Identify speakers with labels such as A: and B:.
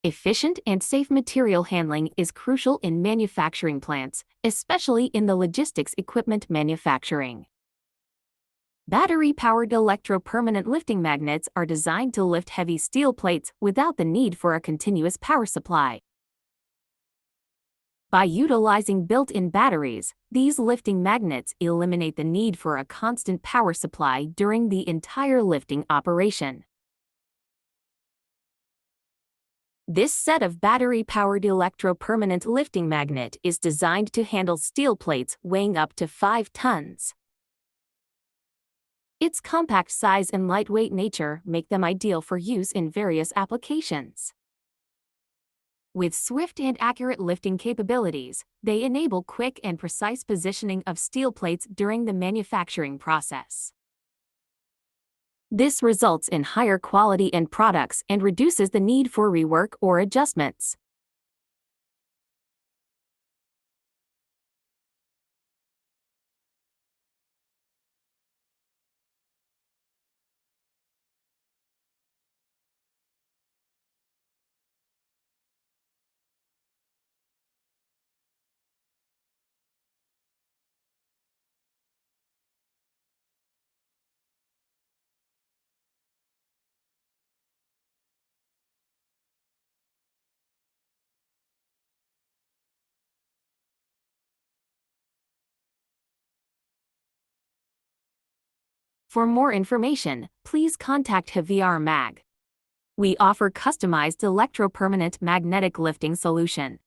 A: Efficient and safe material handling is crucial in manufacturing plants, especially in the logistics equipment manufacturing. Battery-powered electro-permanent lifting magnets are designed to lift heavy steel plates without the need for a continuous power supply. By utilizing built-in batteries, these lifting magnets eliminate the need for a constant power supply during the entire lifting operation. This set of battery-powered electro-permanent lifting magnet is designed to handle steel plates weighing up to 5 tons. Its compact size and lightweight nature make them ideal for use in various applications. With swift and accurate lifting capabilities, they enable quick and precise positioning of steel plates during the manufacturing process. This results in higher quality end products and reduces the need for rework or adjustments. For more information, please contact HVR Mag. We offer customized electro-permanent magnetic lifting solution.